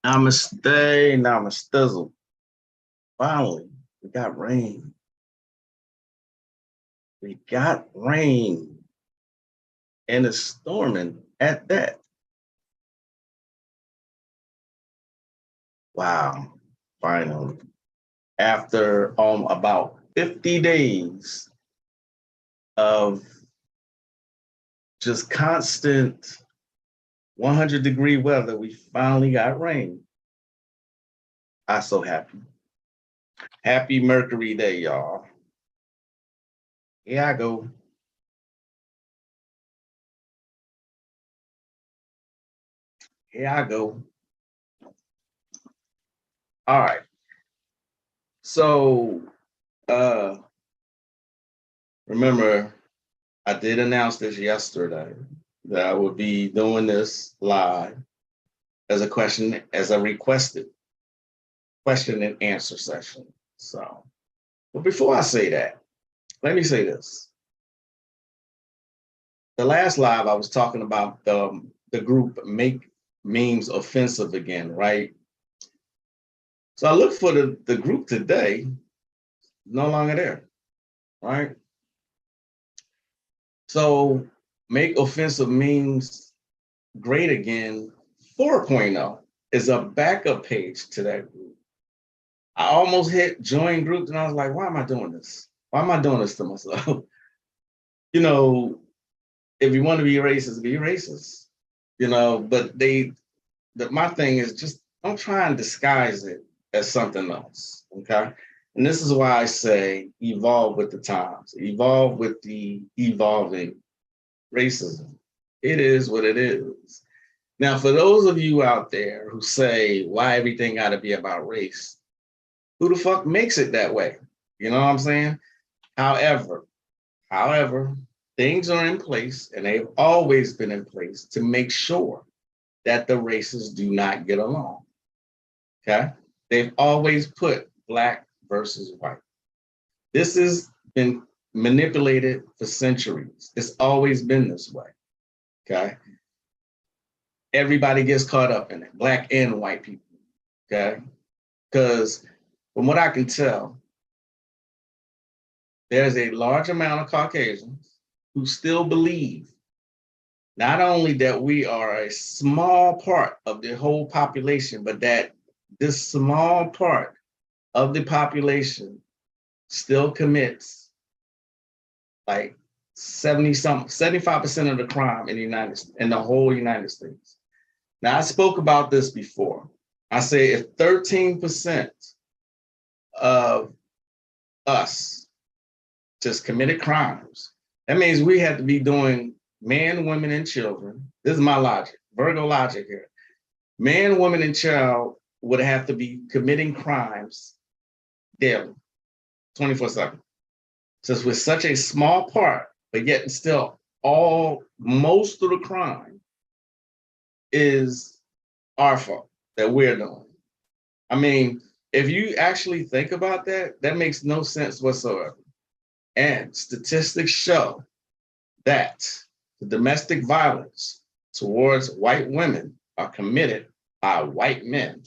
Namaste, namastizzle. Finally, we got rain. We got rain. And it's storming at that. Wow, finally. After about 50 days of just constant 100-degree weather, we finally got rain. I'm so happy. Happy Mercury Day, y'all. Here I go. Here I go. All right. So, remember, I did announce this yesterday that I would be doing this live as a requested question and answer session. So, but before I say that, let me say this. The last live I was talking about the group Make Memes Offensive Again, right? So I looked for the group today, no longer there, right? So Make Offensive Memes Great Again 4.0 is a backup page to that group. I almost hit join group and I was like, why am I doing this? Why am I doing this to myself? You know, if you want to be racist, be racist. You know, but my thing is just don't try and disguise it as something else. Okay. And this is why I say evolve with the times, evolve with the evolving racism. It is what it is. Now, for those of you out there who say why everything got to be about race, who the fuck makes it that way? You know what I'm saying? However, things are in place and they've always been in place to make sure that the races do not get along. Okay? They've always put black versus white. This has been manipulated for centuries. It's always been this way. Okay? Everybody gets caught up in it, black and white people. Okay? Because from what I can tell, there's a large amount of Caucasians who still believe not only that we are a small part of the whole population, but that this small part of the population still commits like 75% of the crime in the whole United States. Now, I spoke about this before. I say if 13% of us just committed crimes, that means we have to be doing man, women, and children. This is my logic, Virgo logic here. Man, woman, and child would have to be committing crimes daily, 24/7. Since we're such a small part, but yet still most of the crime is our fault that we're doing. I mean, if you actually think about that, that makes no sense whatsoever. And statistics show that the domestic violence towards white women are committed by white men.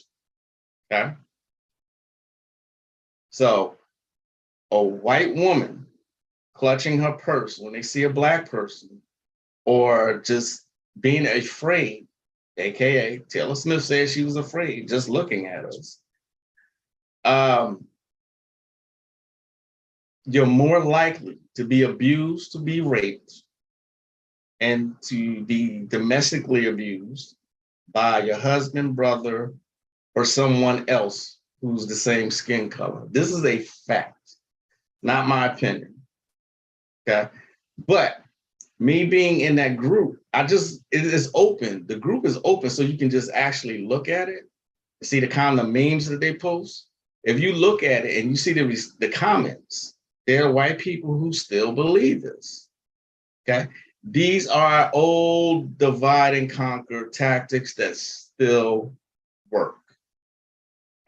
Okay? So a white woman clutching her purse when they see a black person, or just being afraid, aka Taylor Swift says she was afraid just looking at us. You're more likely to be abused, to be raped, and to be domestically abused by your husband, brother, or someone else who's the same skin color. This is a fact, not my opinion. Okay. But me being in that group, it is open. The group is open so you can just actually look at it, see the kind of memes that they post. If you look at it and you see the comments, there are white people who still believe this. Okay. These are old divide and conquer tactics that still work.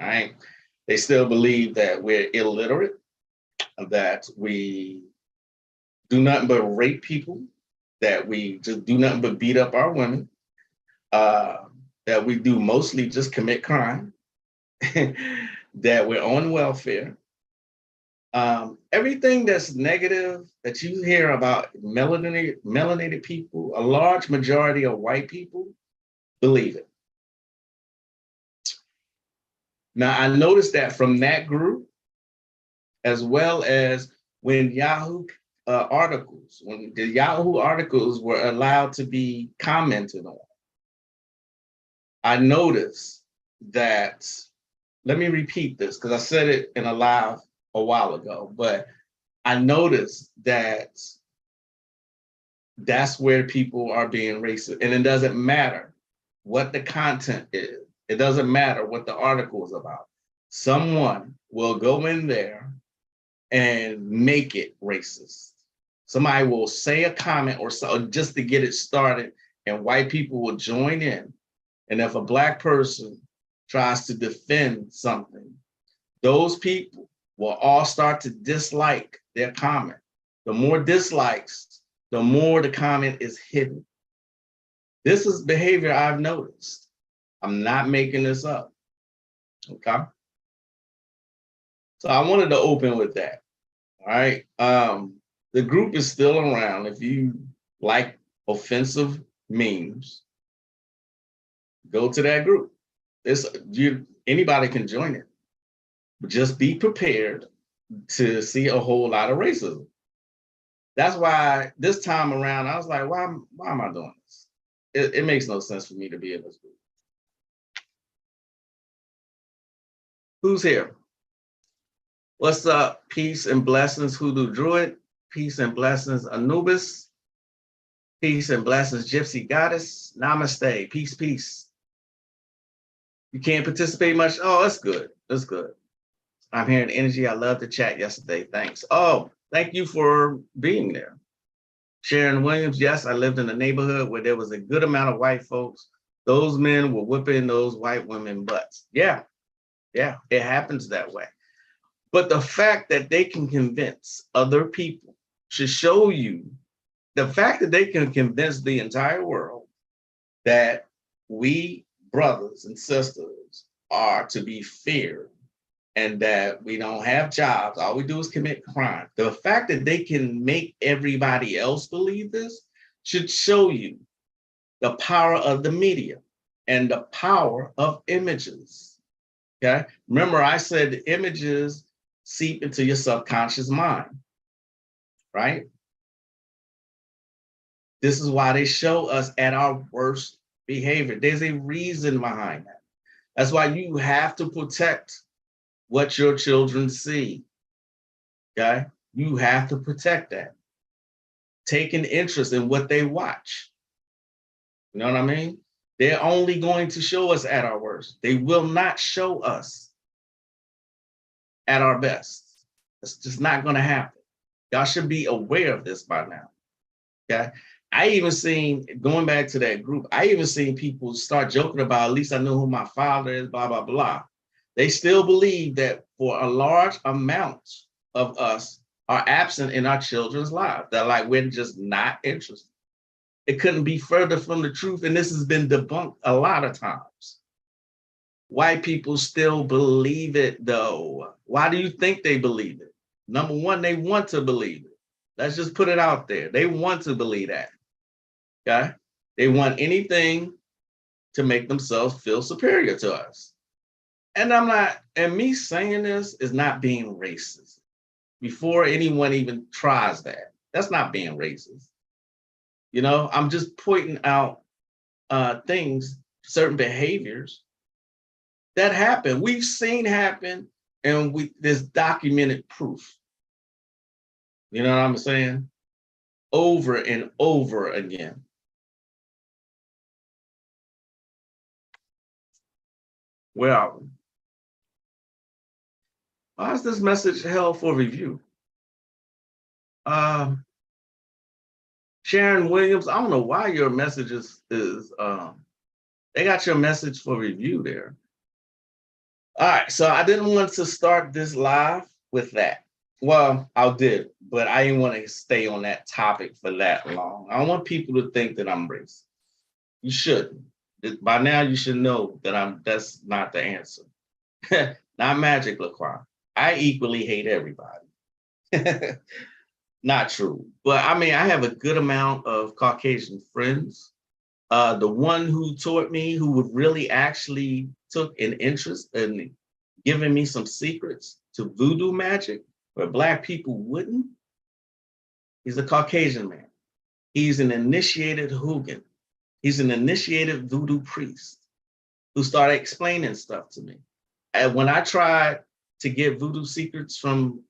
All right. They still believe that we're illiterate, that we do nothing but rape people, that we just do nothing but beat up our women. that we do mostly just commit crime, that we're on welfare. Everything that's negative that you hear about melanated people, a large majority of white people believe it. Now, I noticed that from that group, as well as when when the Yahoo articles were allowed to be commented on, I noticed that, let me repeat this because I said it in a live a while ago, but I noticed that that's where people are being racist. And it doesn't matter what the content is. It doesn't matter what the article is about. Someone will go in there and make it racist. Somebody will say a comment or so just to get it started, and white people will join in. And if a Black person tries to defend something, those people will all start to dislike their comment. The more dislikes, the more the comment is hidden. This is behavior I've noticed. I'm not making this up, okay? So I wanted to open with that, all right? The group is still around. If you like offensive memes, go to that group. Anybody can join it. But just be prepared to see a whole lot of racism. That's why this time around, I was like, why am I doing this? It makes no sense for me to be in this group. Who's here? What's up? Peace and blessings, Hoodoo Druid. Peace and blessings, Anubis. Peace and blessings, Gypsy Goddess. Namaste. Peace, peace. You can't participate much? Oh, that's good. That's good. I'm hearing energy. I love the chat yesterday. Thanks. Oh, thank you for being there. Sharon Williams, yes, I lived in a neighborhood where there was a good amount of white folks. Those men were whipping those white women butts. Yeah, it happens that way. But the fact that they can convince other people should show you the fact that they can convince the entire world that we brothers and sisters are to be feared and that we don't have jobs, all we do is commit crime. The fact that they can make everybody else believe this should show you the power of the media and the power of images, okay? Remember, I said the images seep into your subconscious mind, right? This is why they show us at our worst behavior. There's a reason behind that. That's why you have to protect what your children see, okay? You have to protect that. Take an interest in what they watch. You know what I mean? They're only going to show us at our worst. They will not show us at our best. It's just not going to happen. Y'all should be aware of this by now, okay? I even seen, going back to that group, I even seen people start joking about, at least I know who my father is, blah, blah, blah. They still believe that for a large amount of us are absent in our children's lives. They're like, we're just not interested. It couldn't be further from the truth. And this has been debunked a lot of times. White people still believe it though. Why do you think they believe it? Number one, they want to believe it. Let's just put it out there. They want to believe that, okay? They want anything to make themselves feel superior to us. And me saying this is not being racist. Before anyone even tries that, that's not being racist. You know, I'm just pointing out things, certain behaviors that happen. We've seen happen, and there's documented proof. You know what I'm saying? Over and over again. Where are we? Why is this message held for review? Sharon Williams, I don't know why your message is they got your message for review there. All right, so I didn't want to start this live with that. Well, I did, but I didn't want to stay on that topic for that long. I don't want people to think that I'm racist. You shouldn't. By now you should know that that's not the answer. Not Magic LaCroix. I equally hate everybody. Not true. But I mean, I have a good amount of Caucasian friends. The one who taught me, who would really actually took an interest in giving me some secrets to voodoo magic, where Black people wouldn't, he's a Caucasian man. He's an initiated Hugin. He's an initiated voodoo priest who started explaining stuff to me. And when I tried to get voodoo secrets from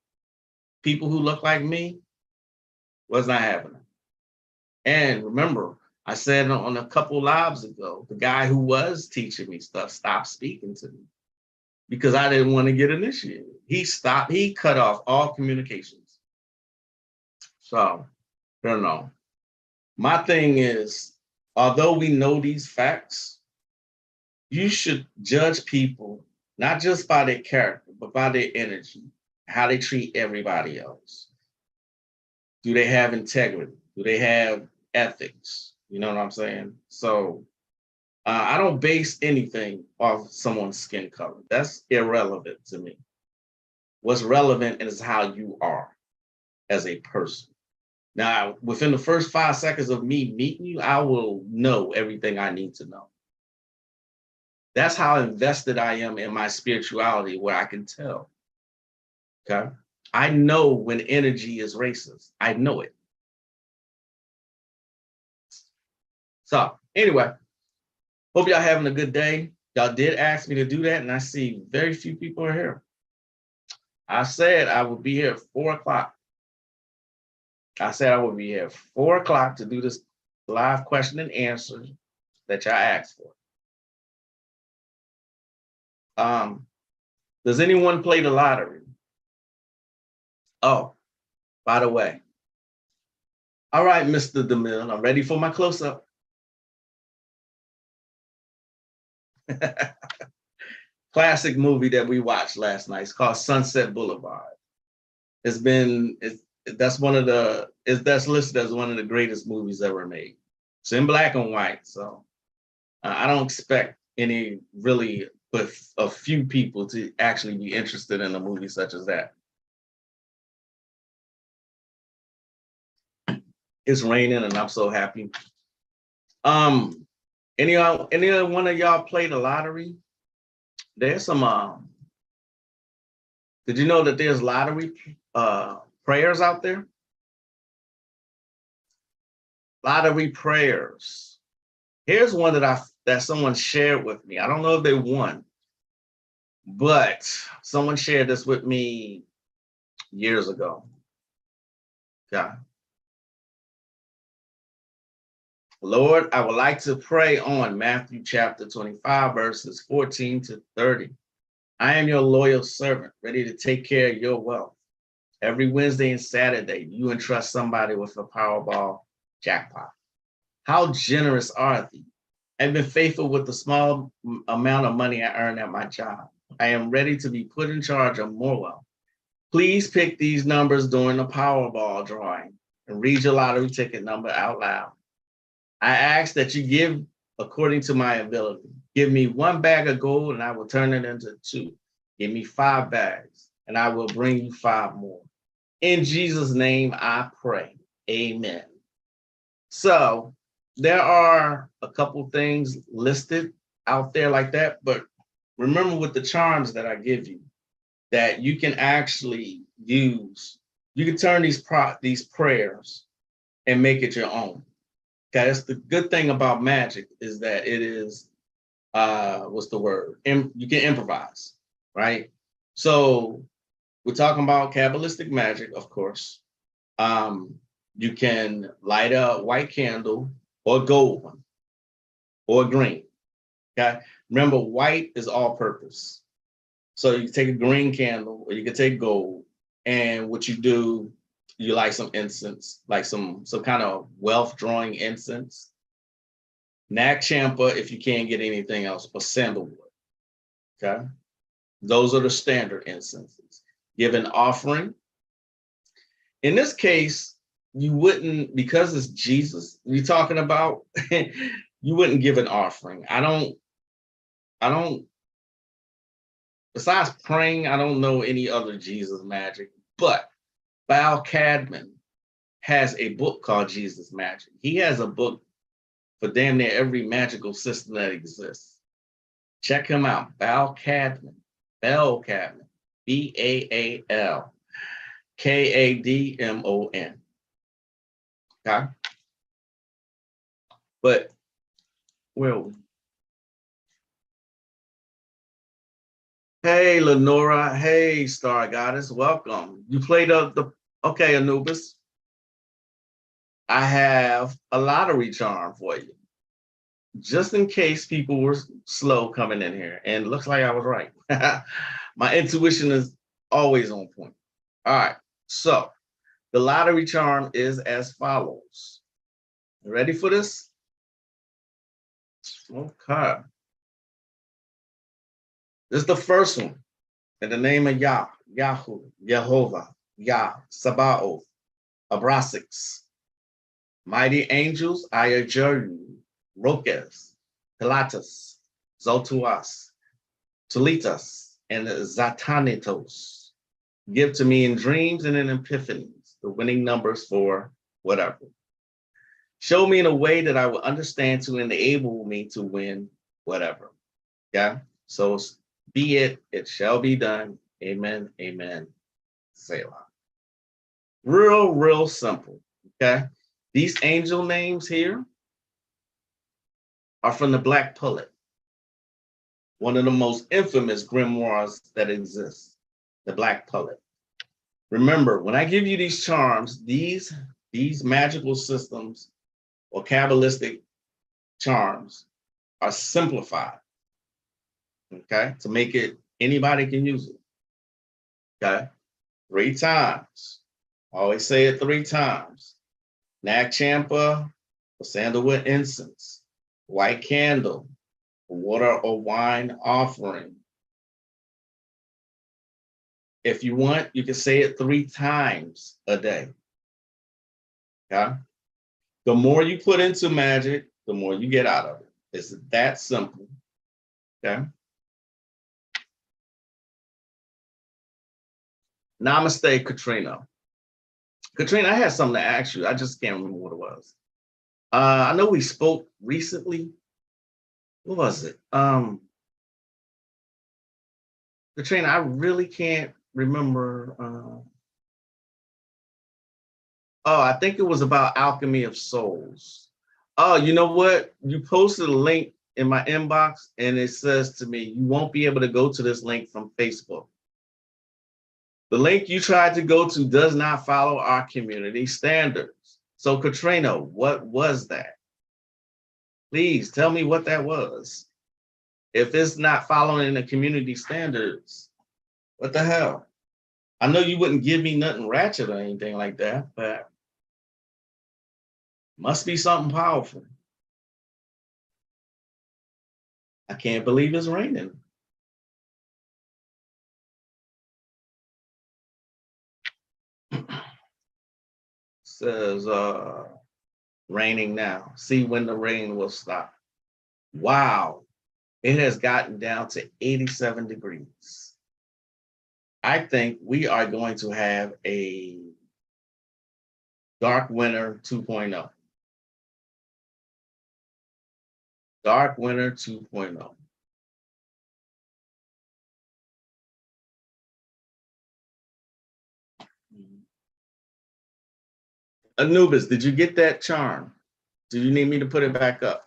people who look like me, was not happening. And remember, I said on a couple lives ago, the guy who was teaching me stuff stopped speaking to me because I didn't want to get initiated. He cut off all communications. So, I don't know. My thing is, although we know these facts, you should judge people not just by their character, but by their energy, how they treat everybody else. Do they have integrity? Do they have ethics? You know what I'm saying? So I don't base anything off someone's skin color. That's irrelevant to me. What's relevant is how you are as a person. Now, within the first 5 seconds of me meeting you, I will know everything I need to know. That's how invested I am in my spirituality, where I can tell. Okay? I know when energy is racist. I know it. So anyway, hope y'all having a good day. Y'all did ask me to do that, and I see very few people are here. I said I would be here at 4 o'clock. I said I would be here at 4 o'clock to do this live question and answer that y'all asked for. Does anyone play the lottery? Oh, by the way. All right, Mr. DeMille, I'm ready for my close-up. Classic movie that we watched last night. It's called Sunset Boulevard. That's listed as one of the greatest movies ever made. It's in black and white, so I don't expect any really, but a few people to actually be interested in a movie such as that. It's raining and I'm so happy. Any one of y'all play the lottery? There's some did you know that there's lottery prayers out there? Lottery prayers. Here's one that someone shared with me. I don't know if they won, but someone shared this with me years ago. Okay. Lord, I would like to pray on Matthew chapter 25, verses 14 to 30. I am your loyal servant, ready to take care of your wealth. Every Wednesday and Saturday, you entrust somebody with a Powerball jackpot. How generous are thee? I've been faithful with the small amount of money I earn at my job. I am ready to be put in charge of more wealth. Please pick these numbers during the Powerball drawing and read your lottery ticket number out loud. I ask that you give according to my ability. Give me 1 bag of gold and I will turn it into 2. Give me 5 bags and I will bring you 5 more. In Jesus' name I pray. Amen. So there are a couple things listed out there like that, but remember with the charms that I give you, that you can actually use, you can turn these prayers and make it your own. Okay, that's the good thing about magic, is that it is, what's the word? You can improvise, right? So we're talking about Kabbalistic magic, of course. You can light a white candle or a gold one or green, okay? Remember, white is all purpose. So you can take a green candle or you can take gold, and what you do, you light some incense, like some kind of wealth drawing incense. Nag Champa, if you can't get anything else, or sandalwood, okay? Those are the standard incenses. Give an offering. In this case, you wouldn't, because it's Jesus you're talking about, you wouldn't give an offering. I don't, besides praying, I don't know any other Jesus magic, but Val Cadman has a book called Jesus Magic. He has a book for damn near every magical system that exists. Check him out, Val Cadman, Bell Cadman, BAALKADMON. Okay, but well, hey Lenora, hey Star Goddess, welcome. You played the okay, Anubis. I have a lottery charm for you, just in case people were slow coming in here. And it looks like I was right. My intuition is always on point. All right, so the lottery charm is as follows. Ready for this? Okay. This is the first one. In the name of Yah, Yahoo, Jehovah, Yah, Sabaoth, Abrasix, mighty angels, I adjure you, Rokes, Pilatus, Zotuas, Tulitas, and Zatanitos. Give to me in dreams and in epiphanies the winning numbers for whatever. Show me in a way that I will understand to enable me to win whatever. Yeah. So be it, it shall be done. Amen. Amen. Selah. Real simple. Okay. These angel names here are from the Black Pullet, one of the most infamous grimoires that exists, the Black Pullet. Remember, when I give you these charms, these magical systems or Kabbalistic charms are simplified, okay, to make it anybody can use it, okay? 3 times. I always say it 3 times. Nag Champa, sandalwood incense, white candle, water or wine offering. If you want, you can say it 3 times a day. Okay? The more you put into magic, the more you get out of it. It's that simple. Okay? Namaste, Katrina. Katrina, I had something to ask you. I just can't remember what it was. I know we spoke recently. What was it? Katrina, I really can't remember. Oh, I think it was about Alchemy of Souls. Oh, you know what? You posted a link in my inbox and it says to me, you won't be able to go to this link from Facebook. The link you tried to go to does not follow our community standards. So Katrina, what was that? Please tell me what that was. If it's not following the community standards, what the hell? I know you wouldn't give me nothing ratchet or anything like that, but must be something powerful. I can't believe it's raining. Says raining now. See when the rain will stop. Wow, it has gotten down to 87 degrees. I think we are going to have a dark winter 2.0. Dark winter 2.0. Anubis, did you get that charm? Do you need me to put it back up?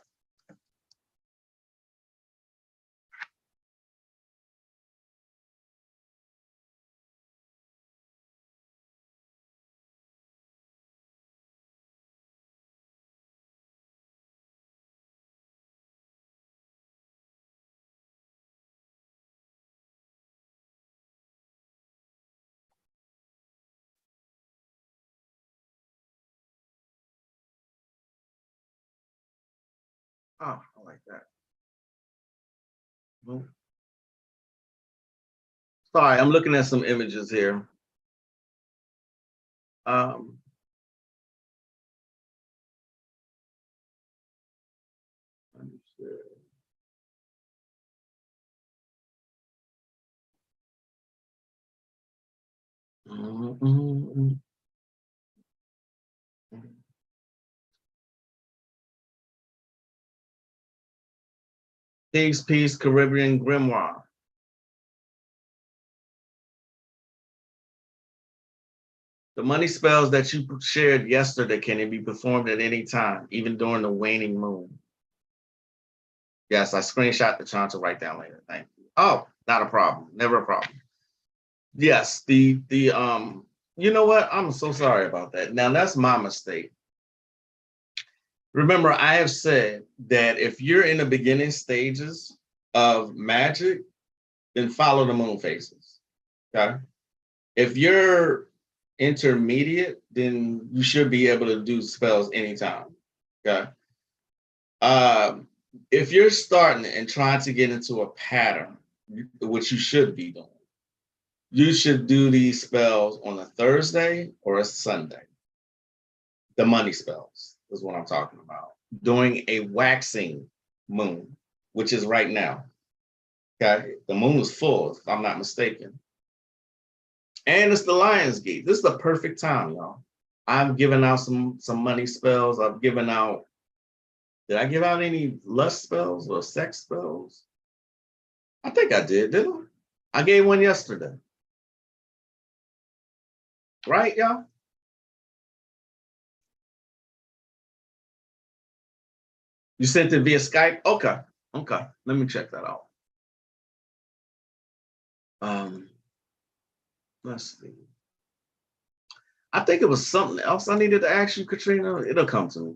Oh, I like that. Well, sorry, I'm looking at some images here. Um, Mhm. Peace, Caribbean Grimoire. The money spells that you shared yesterday can be performed at any time, even during the waning moon. Yes, I screenshot the chart to write down later. Thank you. Oh, not a problem. Never a problem. Yes, you know what? I'm so sorry about that. Now that's my mistake. Remember, I have said that if you're in the beginning stages of magic, then follow the moon phases. Okay. If you're intermediate, then you should be able to do spells anytime. Okay. Um, if you're starting and trying to get into a pattern, which you should be doing, you should do these spells on a Thursday or a Sunday. The money spells is what I'm talking about. During a waxing moon, which is right now. Okay. The moon is full, if I'm not mistaken. And it's the Lion's Gate. This is the perfect time, y'all. I'm giving out some money spells. I've given out. Did I give out any lust spells or sex spells? I think I didn't I? I gave one yesterday. Right, y'all? You sent it via Skype? Okay. Okay. Let me check that out. Let's see. I think it was something else I needed to ask you, Katrina. It'll come to me.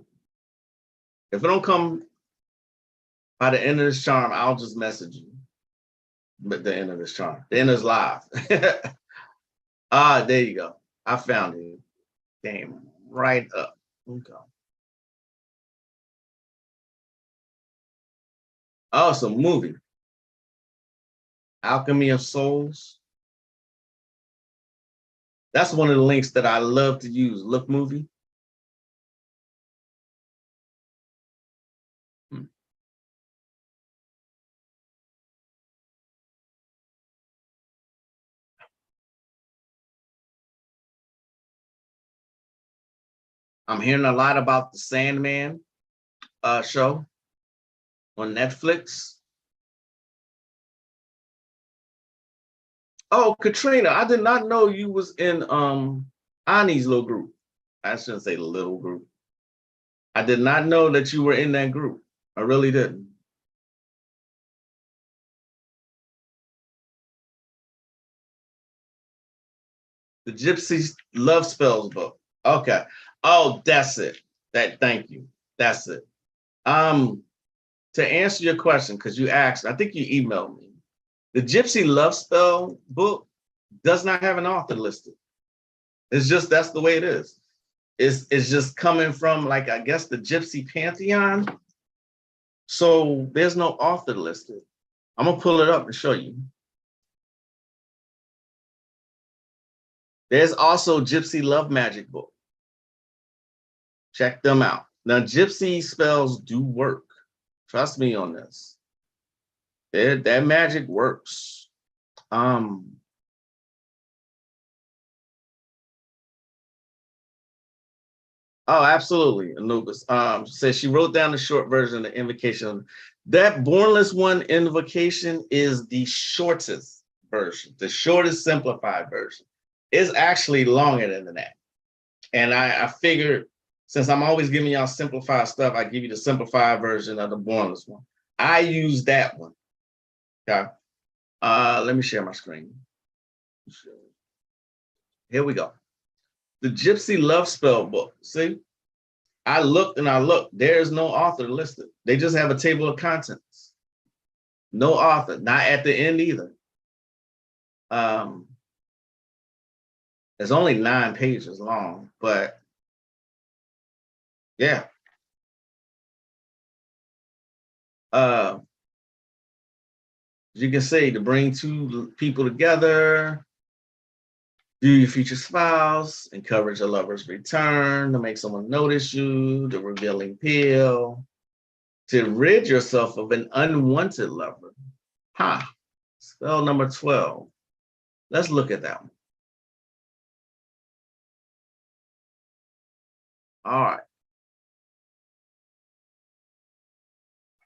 If it don't come by the end of this charm, I'll just message you. But the end of this charm. The end is live. There you go. I found it. Came right up. Okay. Oh, it's a movie. Alchemy of Souls. That's one of the links that I love to use. Look movie. I'm hearing a lot about the Sandman show on Netflix. Oh, Katrina, I did not know you was in Ani's little group. I shouldn't say little group. I did not know that you were in that group. I really didn't. The Gypsy Love Spells book. Okay. Oh, that's it. Thank you. That's it. To answer your question, because you asked, I think you emailed me. The Gypsy Love Spell book does not have an author listed. It's just that's the way it is. It's just coming from, like, I guess the Gypsy Pantheon. So there's no author listed. I'm gonna pull it up and show you. There's also Gypsy Love Magic book. Check them out. Now, Gypsy spells do work. Trust me on this. That magic works. Oh, absolutely. Anubis says she wrote down the short version of the invocation. That Bornless one invocation is the shortest version, the shortest simplified version. It's actually longer than that. And I figured, since I'm always giving y'all simplified stuff, I give you the simplified version of the Bornless one. I use that one. Okay. Let me share my screen. Here we go. The Gypsy Love Spell book. See, I looked and I looked. There's no author listed. They just have a table of contents. No author, not at the end either. It's only 9 pages long, but yeah. You can say, to bring two people together, do your future spouse, encourage a lover's return, to make someone notice you, the revealing pill, to rid yourself of an unwanted lover. Ha! Spell number 12. Let's look at that one. All right.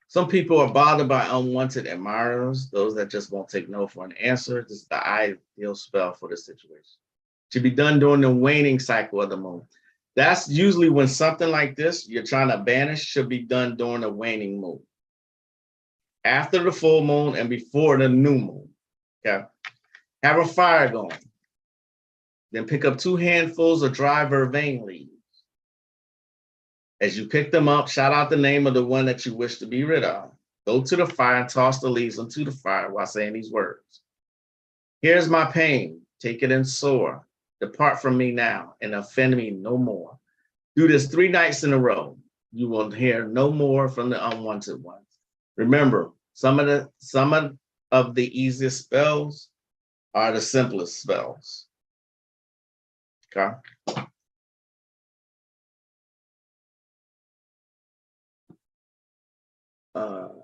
Some people are bothered by unwanted admirers, those that just won't take no for an answer. This is the ideal spell for the situation. Should be done during the waning cycle of the moon. That's usually when something like this you're trying to banish should be done during the waning moon. After the full moon and before the new moon. Okay. Have a fire going. Then pick up 2 handfuls of dry vervain leaves. As you pick them up, shout out the name of the one that you wish to be rid of. Go to the fire and toss the leaves into the fire while saying these words. Here's my pain. Take it and soar. Depart from me now and offend me no more. Do this 3 nights in a row. You will hear no more from the unwanted ones. Remember, some of the easiest spells are the simplest spells. Okay.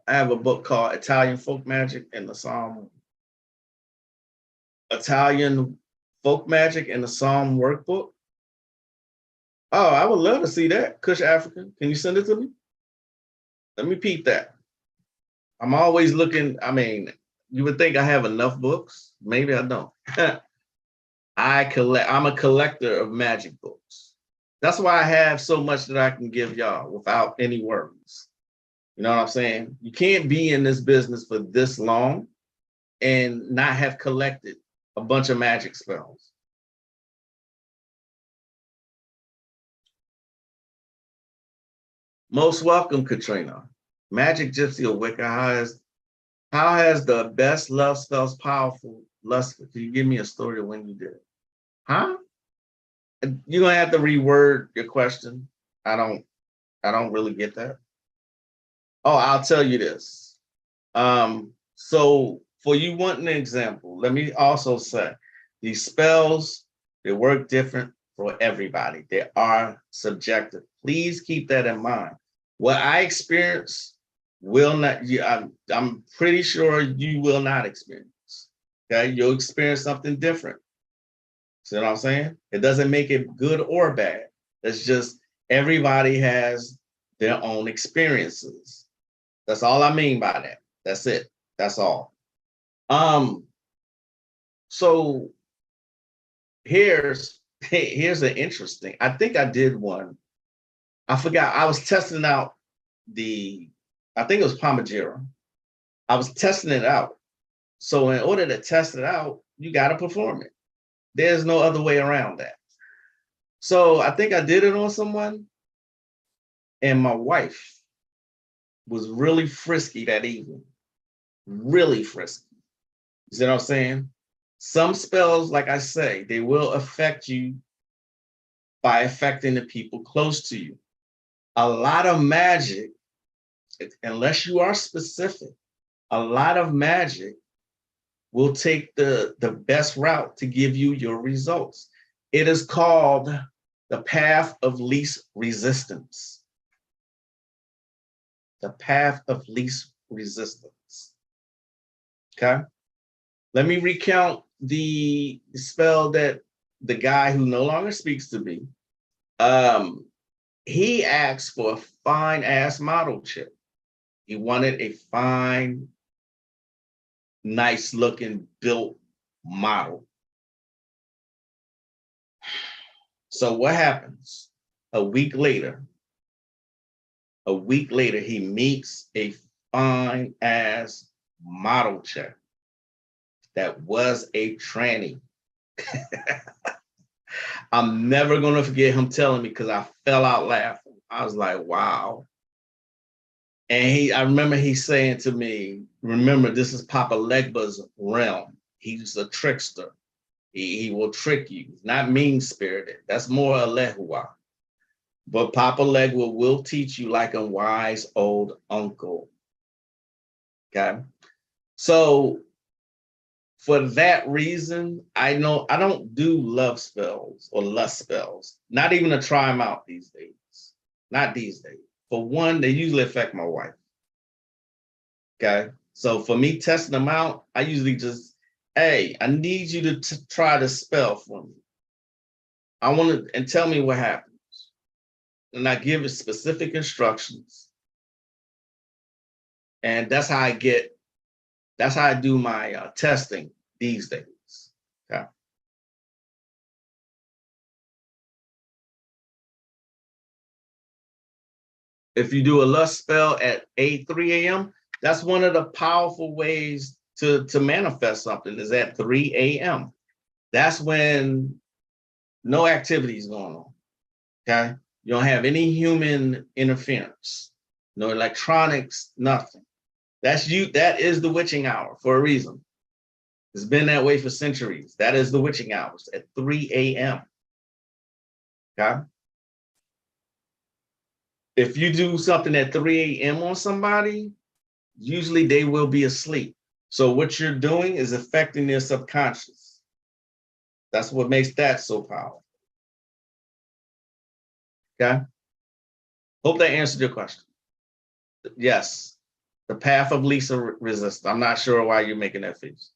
I have a book called Italian Folk Magic and the Psalm. Italian Folk Magic and the Psalm Workbook. Oh, I would love to see that. Kush African. Can you send it to me? Let me peep that. I'm always looking. I mean, you would think I have enough books. Maybe I don't. I'm a collector of magic books. That's why I have so much that I can give y'all without any worries. You know what I'm saying? You can't be in this business for this long and not have collected a bunch of magic spells. Most welcome, Katrina. Magic Gypsy or Wicca, how has the best love spells powerful lust? Can you give me a story of when you did it? Huh? You're gonna have to reword your question. I don't really get that. Oh, I'll tell you this. So for you wanting an example, let me also say these spells, they work different for everybody. They are subjective. Please keep that in mind. What I experience will not, I'm pretty sure you will not experience. Okay, you'll experience something different. See what I'm saying? It doesn't make it good or bad. It's just everybody has their own experiences. That's all I mean by that. That's it. That's all. So here's an interesting. I think I did one. I forgot. I was testing out I think it was Pomegranate. I was testing it out. So in order to test it out, you got to perform it. There's no other way around that. So I think I did it on someone, and my wife was really frisky that evening. Really frisky. You see what I'm saying? Some spells, like I say, they will affect you by affecting the people close to you. A lot of magic, unless you are specific, a lot of magic will take the best route to give you your results. It is called the path of least resistance. The path of least resistance. Okay? Let me recount the spell that the guy who no longer speaks to me, he asked for a fine ass model chip. He wanted a fine, nice looking built model. So what happens? A week later, he meets a fine ass model chick that was a tranny. I'm never gonna forget him telling me because I fell out laughing. I was like, wow. And I remember he saying to me, remember, this is Papa Legba's realm. He's a trickster. He will trick you. He's not mean-spirited. That's more Alehua. But Papa Legba will teach you like a wise old uncle. Okay? So for that reason, I know I don't do love spells or lust spells. Not even to try them out these days. Not these days. For one, they usually affect my wife. Okay? So for me testing them out, I usually just, hey, I need you to try the spell for me. I want to, and tell me what happens. and I give it specific instructions. And that's how I do my testing these days. Okay. If you do a lust spell at 3 a.m., that's one of the powerful ways to manifest something is at 3 a.m. That's when no activity is going on. Okay. You don't have any human interference, no electronics, nothing. That is the witching hour for a reason. It's been that way for centuries. That is the witching hours at 3 a.m. Okay. If you do something at 3 a.m. on somebody, usually they will be asleep. So what you're doing is affecting their subconscious. That's what makes that so powerful. Okay. Hope that answered your question. Yes. The path of least resistance. I'm not sure why you're making that face.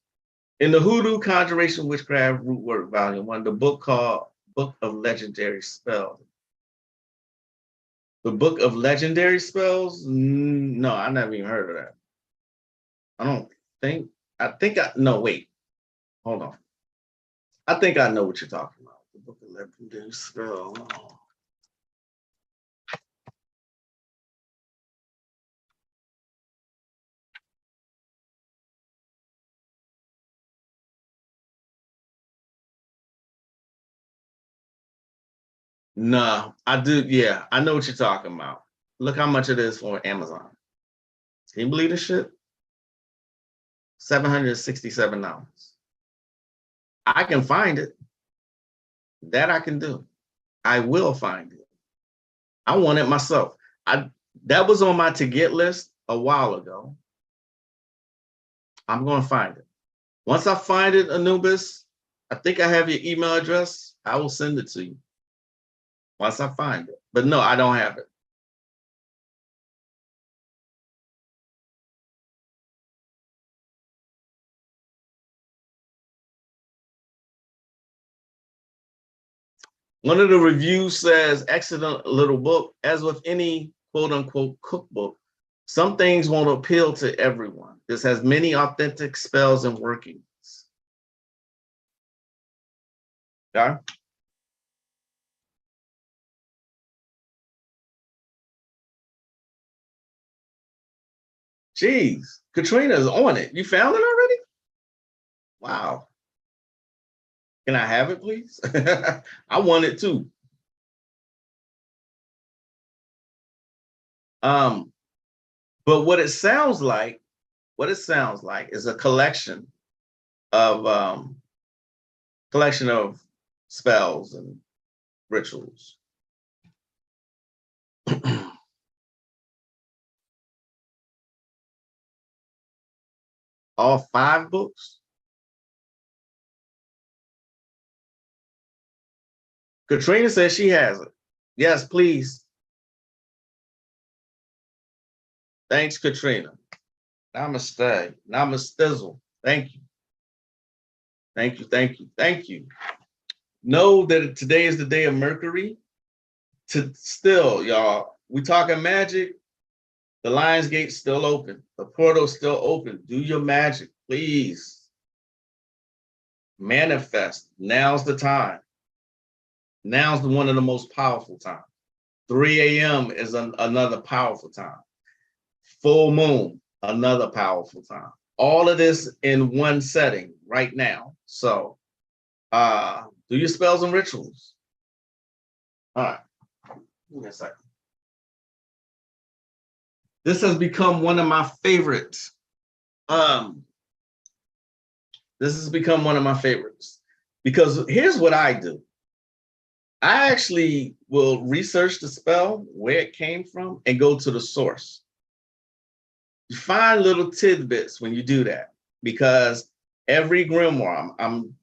In the Hoodoo Conjuration Witchcraft Root Work Volume 1, the book called Book of Legendary Spells. The Book of Legendary Spells? No, I never even heard of that. No, wait. Hold on. I think I know what you're talking about. The Book of Legendary Spells. Oh. No, I do. Yeah, I know what you're talking about. Look how much it is for Amazon. Can you believe this shit? $767. I can find it. That I can do. I will find it. I want it myself. That was on my to get list a while ago. I'm going to find it. Once I find it, Anubis, I think I have your email address. I will send it to you. Once I find it. But no, I don't have it. One of the reviews says, excellent little book. As with any quote unquote cookbook, some things won't appeal to everyone. This has many authentic spells and workings. Yeah. Jeez, Katrina's on it. You found it already? Wow. Can I have it, please? I want it too. But what it sounds like is a collection of spells and rituals. All 5 books? Katrina says she has it. Yes, please. Thanks, Katrina. Namaste. Namastizzle. Thank you. Thank you. Thank you. Thank you. Know that today is the day of Mercury. Y'all, we talking magic. The Lions Gate's still open. The portal's still open. Do your magic, please. Manifest. Now's the time. Now's one of the most powerful times. 3 a.m. is another powerful time. Full moon, another powerful time. All of this in one setting right now. So do your spells and rituals. All right. Give me a second. This has become one of my favorites. This has become one of my favorites because here's what I do. I actually will research the spell, where it came from, and go to the source. You find little tidbits when you do that because every grimoire, I'm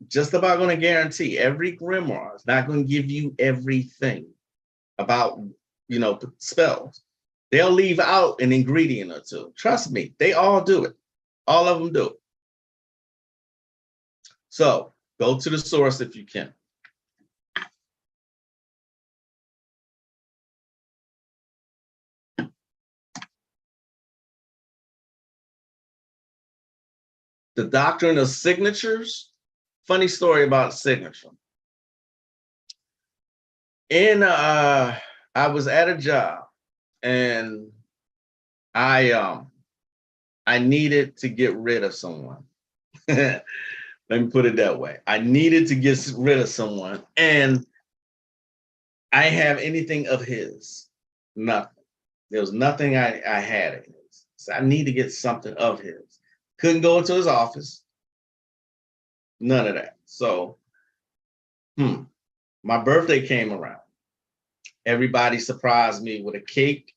just about going to guarantee every grimoire is not going to give you everything about, spells. They'll leave out an ingredient or two. Trust me, they all do it. All of them do it. So go to the source if you can. the doctrine of signatures. Funny story about signature. I was at a job and I needed to get rid of someone. Let me put it that way. I needed to get rid of someone, and I didn't have anything of his. Nothing. There was nothing I had in his. So I need to get something of his. Couldn't go into his office. None of that. So, my birthday came around. Everybody surprised me with a cake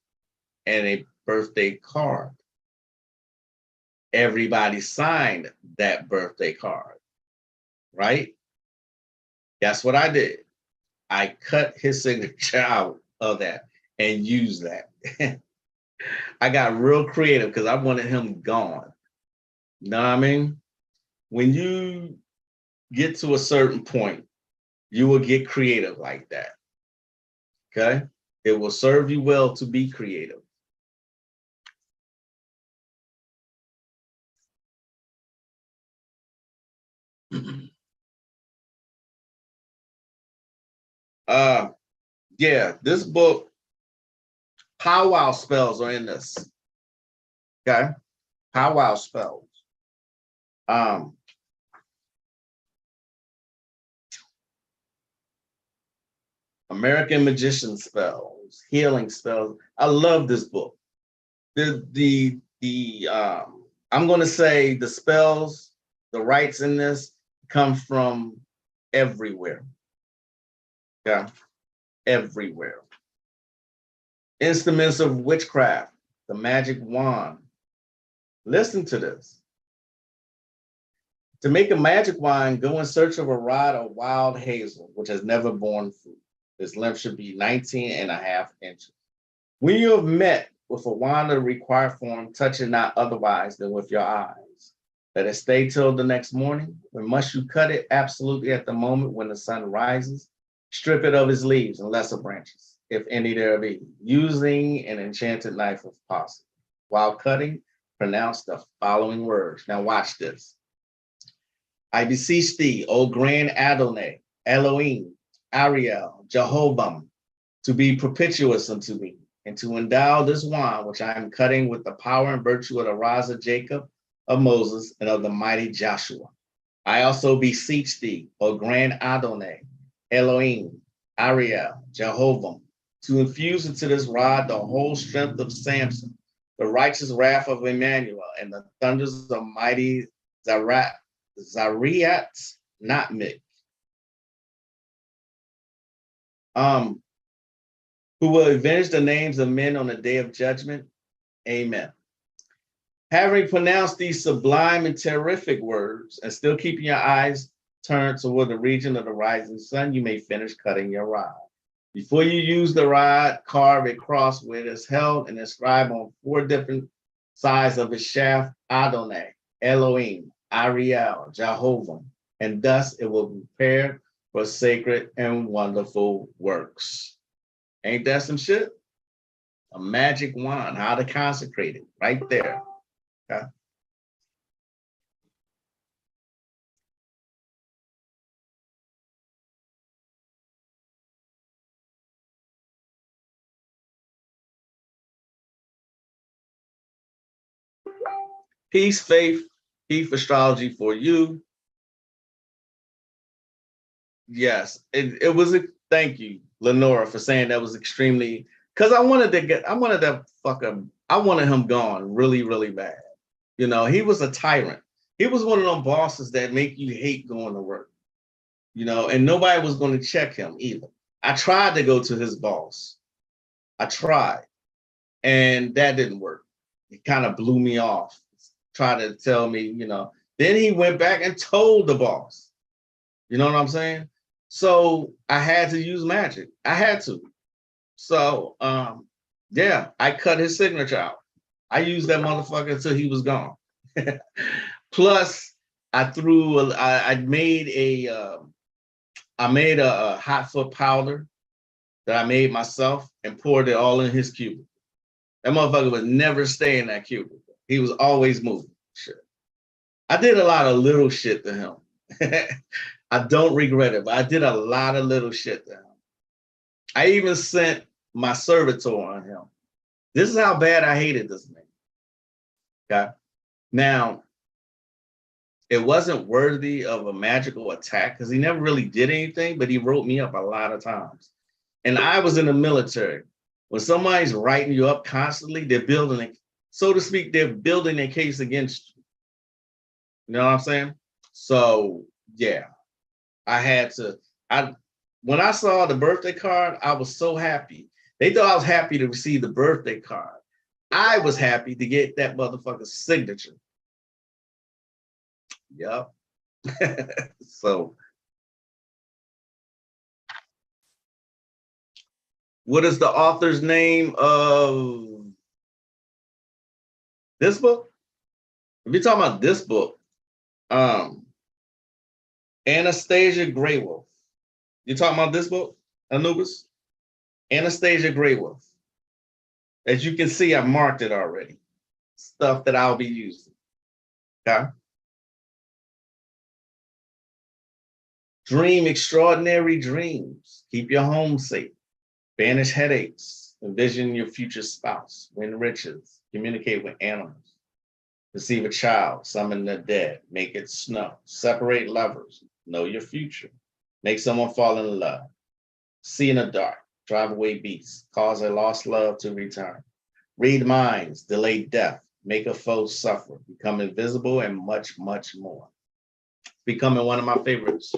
and a birthday card. Everybody signed that birthday card, right? That's what I did. I cut his signature out of that and used that. I got real creative because I wanted him gone. You know what I mean? When you get to a certain point, you will get creative like that. Okay? It will serve you well to be creative. Yeah, this book, powwow spells are in this. Okay? Powwow spells. American magician spells, healing spells. I love this book. I'm going to say the spells, the rites in this come from everywhere. Yeah, everywhere. Instruments of witchcraft, the magic wand. Listen to this. To make a magic wand, go in search of a rod of wild hazel, which has never borne fruit. Its length should be 19.5 inches. When you have met with a wand of the required form, touch it not otherwise than with your eyes. Let it stay till the next morning. When must you cut it? Absolutely at the moment when the sun rises. Strip it of its leaves and lesser branches, if any there be, using an enchanted knife if possible. While cutting, pronounce the following words. Now watch this. I beseech thee, O grand Adonai, Elohim, Ariel, Jehovah, to be propitious unto me, and to endow this wand which I am cutting with the power and virtue of the rods of Jacob, of Moses, and of the mighty Joshua. I also beseech thee, O grand Adonai, Elohim, Ariel, Jehovah, to infuse into this rod the whole strength of Samson, the righteous wrath of Emmanuel, and the thunders of mighty Zariat, not Mick. Who will avenge the names of men on the day of judgment. Amen. Having pronounced these sublime and terrific words, and still keeping your eyes turned toward the region of the rising sun, you may finish cutting your rod. Before you use the rod, carve a cross where it is held and inscribe on 4 different sides of its shaft, Adonai, Elohim, Ariel, Jehovah, and thus it will be prepared for sacred and wonderful works. Ain't that some shit? A magic wand, how to consecrate it, right there. Okay. Peace, faith, Heath Astrology for you. Yes, it was a thank you, Lenora, for saying that was extremely, because I wanted him gone really, really bad. You know, he was a tyrant. He was one of them bosses that make you hate going to work. You know, and nobody was going to check him either. I tried to go to his boss. I tried, and that didn't work. It kind of blew me off. Tried to tell me, you know. Then he went back and told the boss. You know what I'm saying? So I had to use magic. I had to. So yeah, I cut his signature out. I used that motherfucker until he was gone. Plus, I made a hot foot powder that I made myself and poured it all in his cubicle. That motherfucker would never stay in that cubicle. He was always moving. Shit. I did a lot of little shit to him. I don't regret it, but I did a lot of little shit to him. I even sent my servitor on him. This is how bad I hated this man. Okay. Now, it wasn't worthy of a magical attack because he never really did anything, but he wrote me up a lot of times. And I was in the military. When somebody's writing you up constantly, they're building it, so to speak, they're building a case against you. You know what I'm saying? So yeah, when I saw the birthday card, I was so happy. They thought I was happy to receive the birthday card. I was happy to get that motherfucker's signature. Yep. So what is the author's name of this book? If you're talking about this book, Anastasia Greywolf. You talking about this book, Anubis? Anastasia Greywolf. As you can see, I've marked it already. Stuff that I'll be using. Okay. Dream extraordinary dreams. Keep your home safe. Banish headaches. Envision your future spouse. Win riches. Communicate with animals. Receive a child. Summon the dead. Make it snow. Separate lovers. Know your future. Make someone fall in love. See in the dark. Drive away beasts. Cause a lost love to return. Read minds. Delay death. Make a foe suffer. Become invisible and much, much more. Becoming one of my favorites.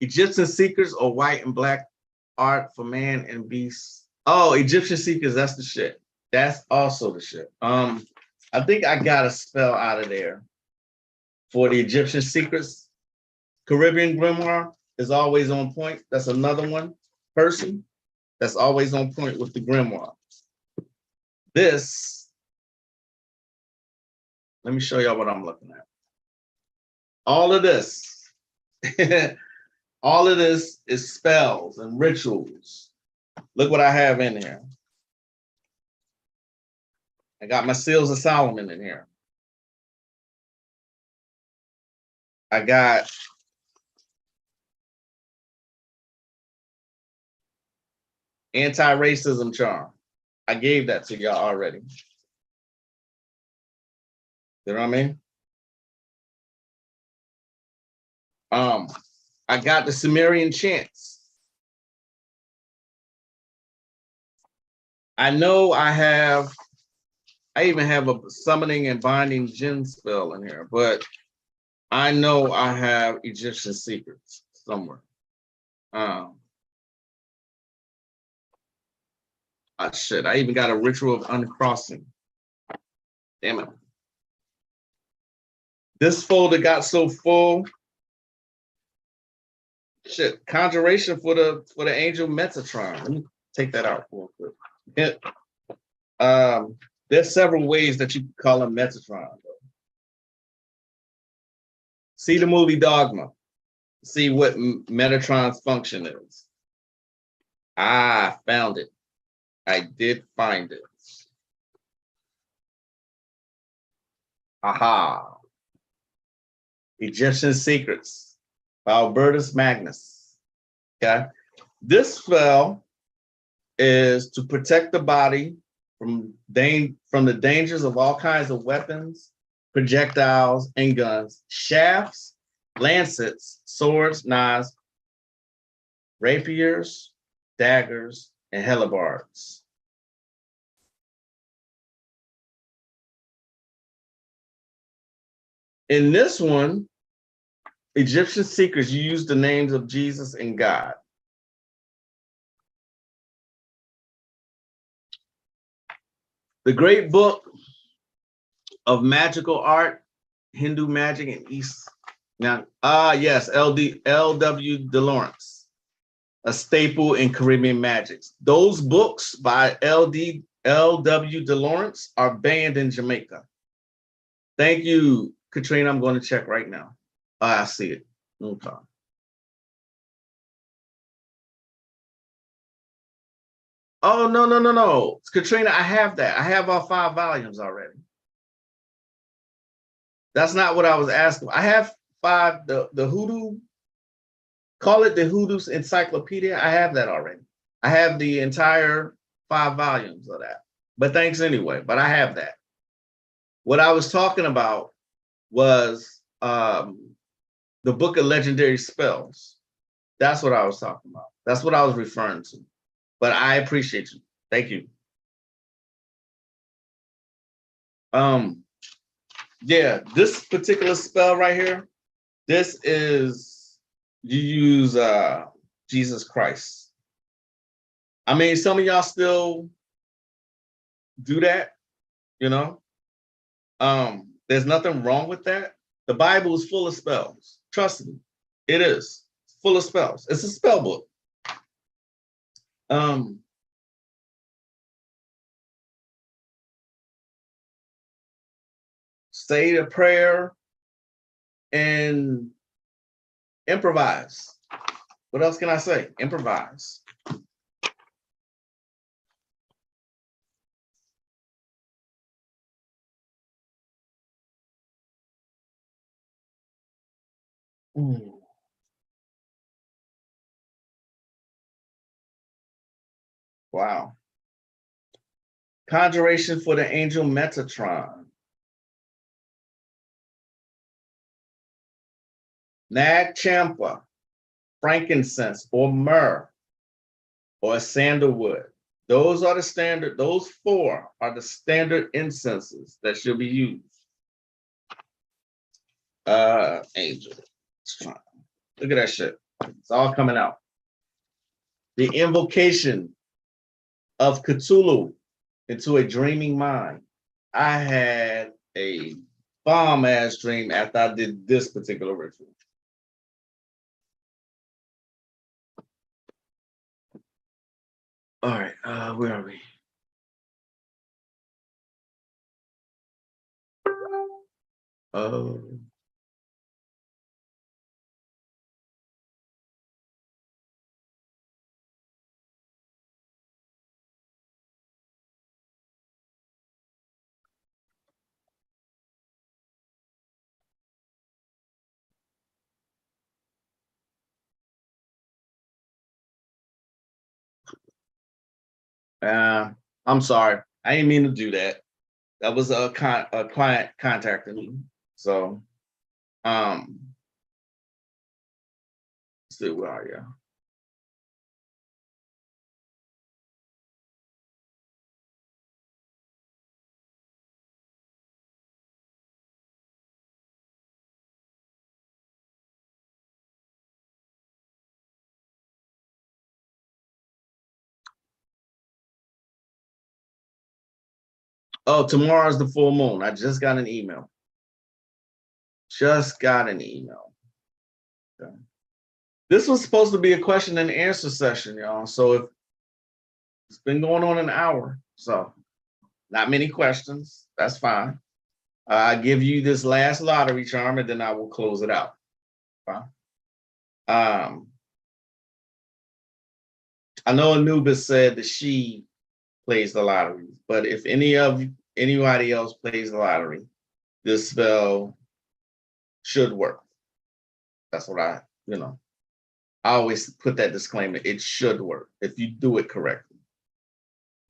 Egyptian Secrets or White and Black Art for Man and Beast. Oh, Egyptian Secrets, that's the shit. That's also the shit. I think I got a spell out of there for the Egyptian Secrets. Caribbean Grimoire is always on point. That's another one person that's always on point with the grimoire. This, let me show y'all what I'm looking at. All of this, all of this is spells and rituals. Look what I have in here. I got my Seals of Solomon in here. I got anti-racism charm. I gave that to y'all already. You know what I mean? I got the Sumerian chants. I know I even have a summoning and binding jinn spell in here, but I know I have Egyptian secrets somewhere. Shit, I even got a ritual of uncrossing. Damn it. This folder got so full. Shit, conjuration for the angel Metatron. Let me take that out real quick. There's several ways that you can call him Metatron. See the movie Dogma. See what Metatron's function is. I found it. I did find it. Aha. Egyptian Secrets by Albertus Magnus. Okay. This spell is to protect the body from the dangers of all kinds of weapons, projectiles, and guns, shafts, lancets, swords, knives, rapiers, daggers, and hellebards. In this one, Egyptian Secrets, you use the names of Jesus and God. The Great Book of Magical Art, Hindu Magic and East. Now, yes, L.W. de Lawrence, a staple in Caribbean magics. Those books by L.W. de Lawrence are banned in Jamaica. Thank you, Katrina. I'm going to check right now. I see it. Okay. Oh, no, no, no, no. Katrina, I have that. I have all 5 volumes already. That's not what I was asking. I have 5, the Hoodoo, call it the Hoodoo's Encyclopedia. I have that already. I have the entire 5 volumes of that. But thanks anyway. But I have that. What I was talking about was the Book of Legendary Spells. That's what I was talking about. That's what I was referring to. But I appreciate you. Thank you. Yeah, this particular spell right here, this is, you use Jesus Christ. I mean, some of y'all still do that, you know. There's nothing wrong with that. The Bible is full of spells. Trust me, it is full of spells. It's a spell book. Say a prayer and improvise. What else can I say? Improvise. Wow. Conjuration for the angel Metatron. Nag Champa, frankincense or myrrh or sandalwood. Those are the standard, those 4 are the standard incenses that should be used. Angel. Look at that shit. It's all coming out. The invocation of Cthulhu into a dreaming mind. I had a bomb ass dream after I did this particular ritual. All right, where are we? I'm sorry. I didn't mean to do that. That was a client contacting me. So, let's see, where are you? Oh, tomorrow's the full moon. I just got an email. Just got an email. Okay. This was supposed to be a question and answer session, y'all. So if it's been going on an hour, so not many questions. That's fine. I give you this last lottery charm, and then I will close it out. Fine. I know Anubis said that she plays the lottery, but if anybody else plays the lottery, this spell should work. That's what I always put that disclaimer. It should work if you do it correctly.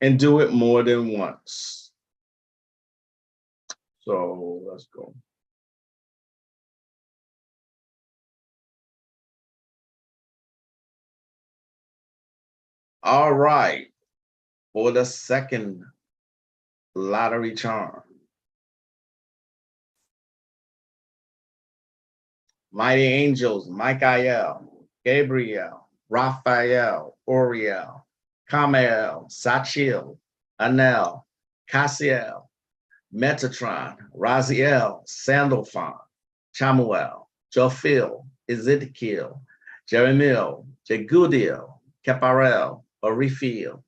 And do it more than once. So let's go. All right. For the second lottery charm. Mighty angels, Michael, Gabriel, Raphael, Uriel, Kamael, Sachiel, Anel, Cassiel, Metatron, Raziel, Sandalphon, Chamuel, Jophil, Ezekiel, Jeremiel, Jegudiel, Keparel, Orifil,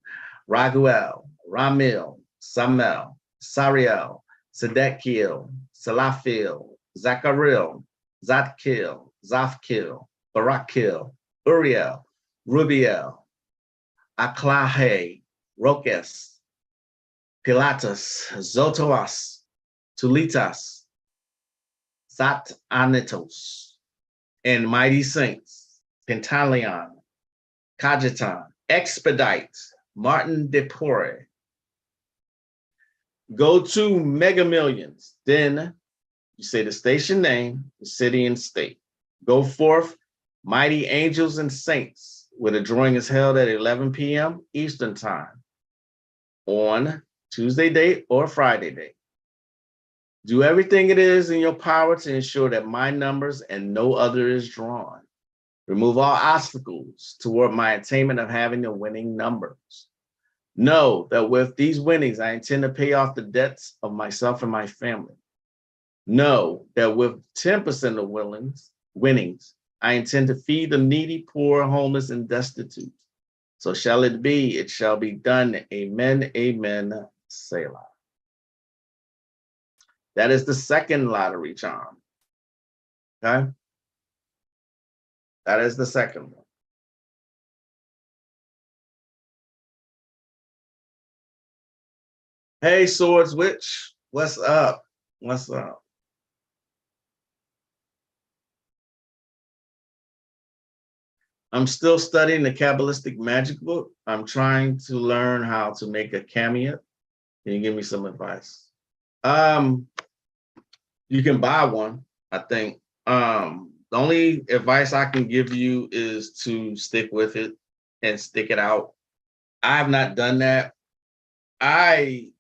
Raguel, Ramil, Samel, Sariel, Sedekiel, Salafil, Zachariel, Zatkil, Zafkil, Barakil, Uriel, Rubiel, Aklahe, Roques, Pilatus, Zotoas, Tulitas, Satanitos, and mighty saints, Pentaleon, Cajetan, Expedite, Martin de Porre. Go to Mega Millions. Then you say the station name, the city and state. Go forth, Mighty Angels and Saints, where the drawing is held at 11 p.m. Eastern Time on Tuesday date or Friday date. Do everything it is in your power to ensure that my numbers and no other is drawn. Remove all obstacles toward my attainment of having the winning numbers. Know that with these winnings, I intend to pay off the debts of myself and my family. Know that with 10% of winnings, I intend to feed the needy, poor, homeless, and destitute. So shall it be, it shall be done. Amen, amen, Selah. That is the second lottery charm. Okay? That is the second one. Hey, Swords Witch, what's up? What's up? I'm still studying the Kabbalistic Magic book. I'm trying to learn how to make a cameo. Can you give me some advice? You can buy one, I think. The only advice I can give you is to stick with it and stick it out. I have not done that. I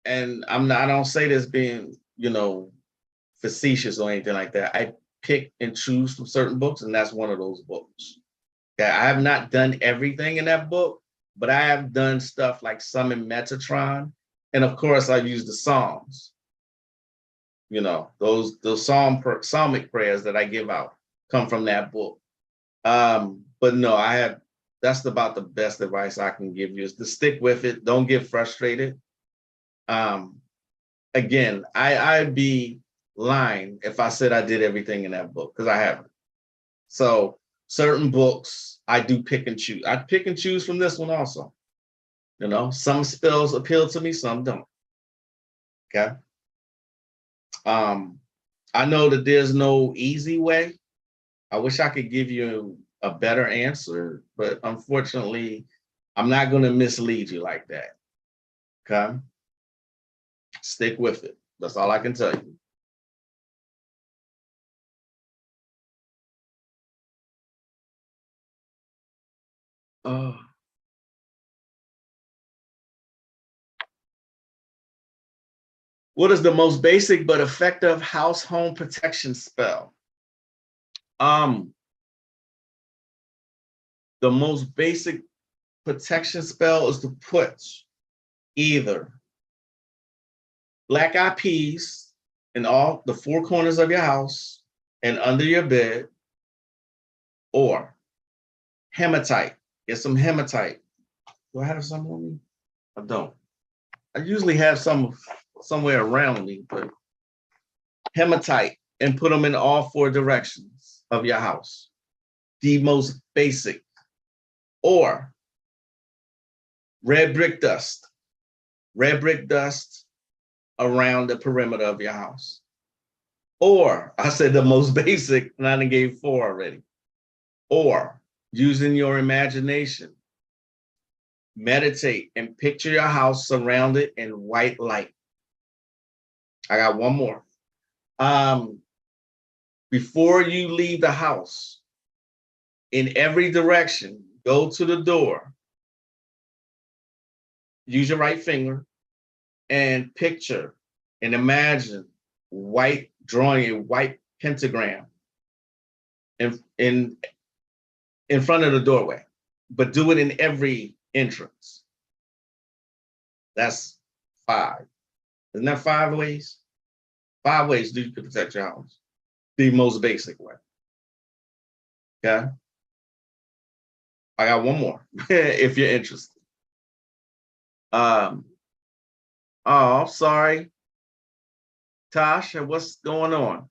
don't say this being, facetious or anything like that. I pick and choose from certain books, and that's one of those books. Okay, I have not done everything in that book, but I have done stuff like Summon Metatron, and of course, I use the Psalms. Those psalmic prayers that I give out come from that book. But no, that's about the best advice I can give you is to stick with it. Don't get frustrated. Again, I'd be lying if I said I did everything in that book because I haven't. So certain books I do pick and choose. I pick and choose from this one also. Some spells appeal to me, some don't. Okay. I know that there's no easy way. I wish I could give you a better answer, but unfortunately, I'm not going to mislead you like that. Okay. Stick with it. That's all I can tell you. What is the most basic but effective house home protection spell? The most basic protection spell is to put either black eyed peas in all the four corners of your house and under your bed, or hematite. Get some hematite. Do I have some on me? I don't. I usually have some somewhere around me, but hematite and put them in all four directions of your house. The most basic. Or red brick dust. Red brick dust around the perimeter of your house. Or I said the most basic, and I done gave 4 already. Or using your imagination, meditate and picture your house surrounded in white light. I got one more. Before you leave the house, in every direction, go to the door, use your right finger, and picture and imagine drawing a white pentagram in front of the doorway, but do it in every entrance. That's 5. Isn't that 5 ways? 5 ways you can protect your house. The most basic way. Okay. I got one more if you're interested. Oh, sorry. Tasha, what's going on?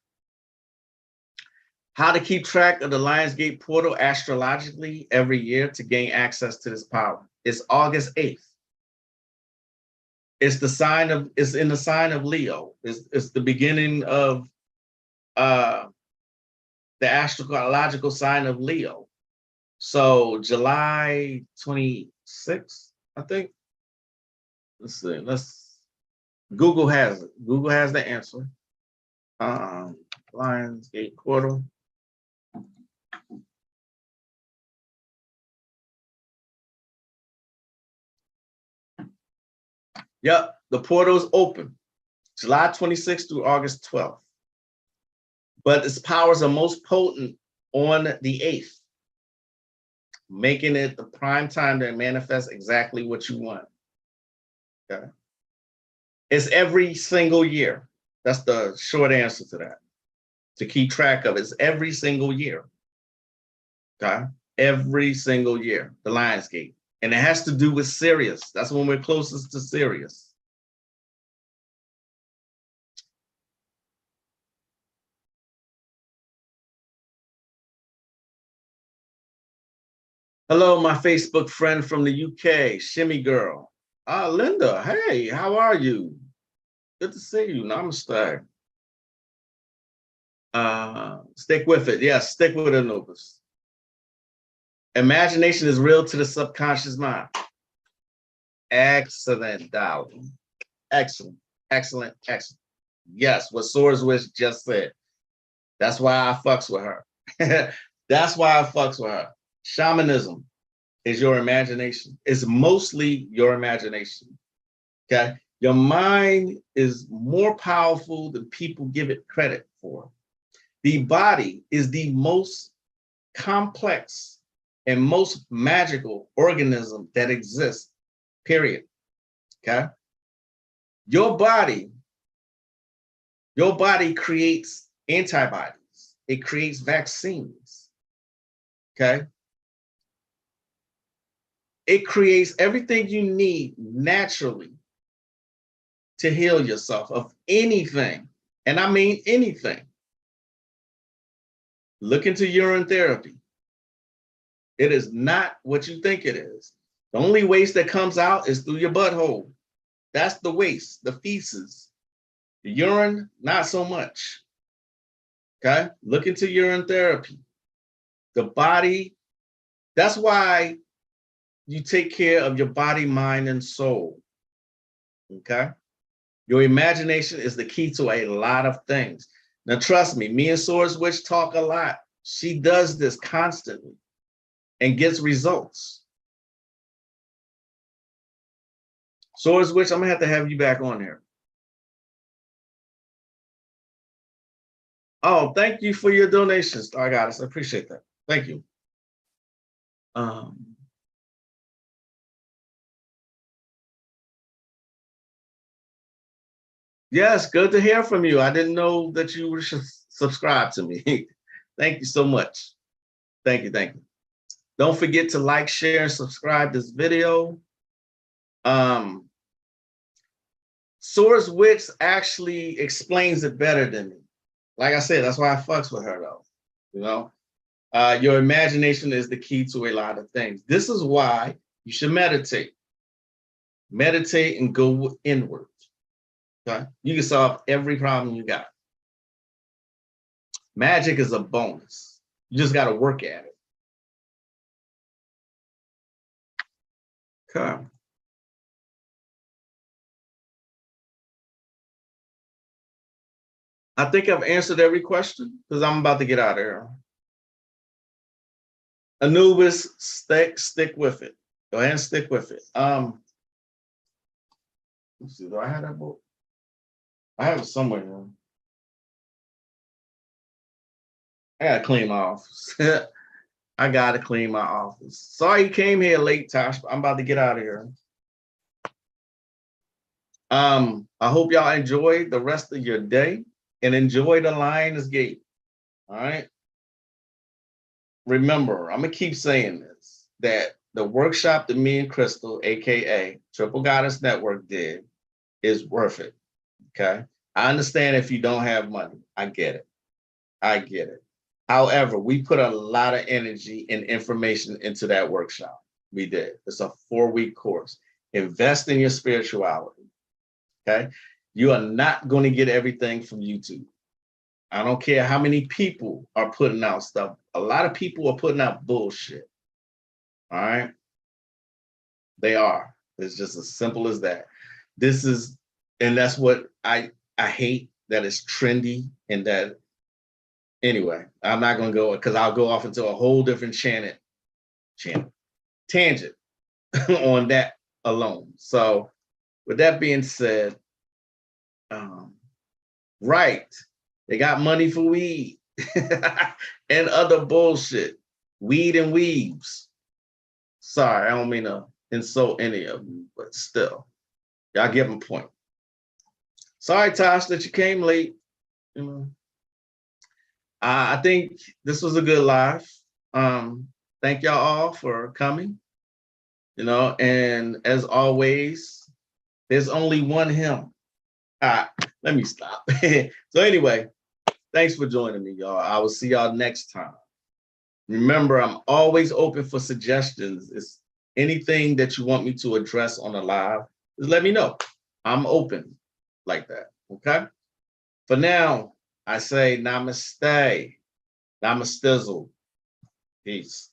How to keep track of the Lionsgate portal astrologically every year to gain access to this power. is August 8th. It's in the sign of Leo. It's the beginning of the astrological sign of Leo. So July 26th, I think. Let's see. Google has it. Google has the answer. Lionsgate portal. Yep, the portal is open July 26th through August 12th. But its powers are most potent on the 8th, making it the prime time to manifest exactly what you want. Okay. It's every single year. That's the short answer to that. To keep track of, it's every single year. Okay. Every single year, the Lionsgate. And it has to do with Sirius. That's when we're closest to Sirius. Hello, my Facebook friend from the UK, Shimmy Girl. Linda, hey, how are you? Good to see you. Namaste. Stick with it. Yes, stick with it, Anubis. Imagination is real to the subconscious mind. Excellent, darling. Excellent, excellent, excellent. Yes, what Swords Wish just said. That's why I fucks with her. That's why I fucks with her. Shamanism is your imagination. It's mostly your imagination. Okay. Your mind is more powerful than people give it credit for. The body is the most complex and most magical organism that exists, period. Okay. Your body creates antibodies. It creates vaccines. Okay. It creates everything you need naturally to heal yourself of anything. And I mean anything. Look into urine therapy. It is not what you think it is. The only waste that comes out is through your butthole. That's the waste, the feces. The urine, not so much. Okay? Look into urine therapy. The body, that's why you take care of your body, mind, and soul. Okay? Your imagination is the key to a lot of things. Now, trust me and Swords Witch talk a lot. She does this constantly and gets results. Swords Witch, I'm gonna have you back on here. Oh, thank you for your donations, Star Goddess. I appreciate that. Thank you. Yes, good to hear from you. I didn't know that you were subscribed to me. Thank you so much. Thank you, thank you. Don't forget to like, share, and subscribe this video. Swords Witch actually explains it better than me. Like I said, that's why I fucks with her though. You know, your imagination is the key to a lot of things. This is why you should meditate. Meditate and go inward. Okay? You can solve every problem you got. Magic is a bonus. You just got to work at it. Okay. I think I've answered every question because I'm about to get out of here. Anubis, stick with it. Go ahead and stick with it. Let's see, do I have that book? I have it somewhere. I gotta clean my office. I gotta clean my office. Sorry you came here late, Tosh, but I'm about to get out of here. I hope y'all enjoy the rest of your day and enjoy the Lionsgate. All right. Remember, I'm gonna keep saying this, that the workshop that me and Crystal, aka Triple Goddess Network, did is worth it. Okay. I understand if you don't have money. I get it. I get it. However, we put a lot of energy and information into that workshop. We did. It's a 4-week course. Invest in your spirituality. Okay. You are not going to get everything from YouTube. I don't care how many people are putting out stuff. A lot of people are putting out bullshit. All right. They are. It's just as simple as that. This is, and that's what I hate, that it's trendy and that. Anyway, I'm not going to go, because I'll go off into a whole different tangent on that alone. So with that being said, right, they got money for weed and other bullshit, weed and weaves. Sorry, I don't mean to insult any of you, but still, y'all get my point. Sorry, Tosh, that you came late. I think this was a good live. Thank y'all all for coming. And as always, there's only one him. Let me stop. So anyway, thanks for joining me, y'all. I will see y'all next time. Remember, I'm always open for suggestions. It's anything that you want me to address on the live, just let me know. I'm open like that, okay? For now, I say namaste. Namastizzle. Peace.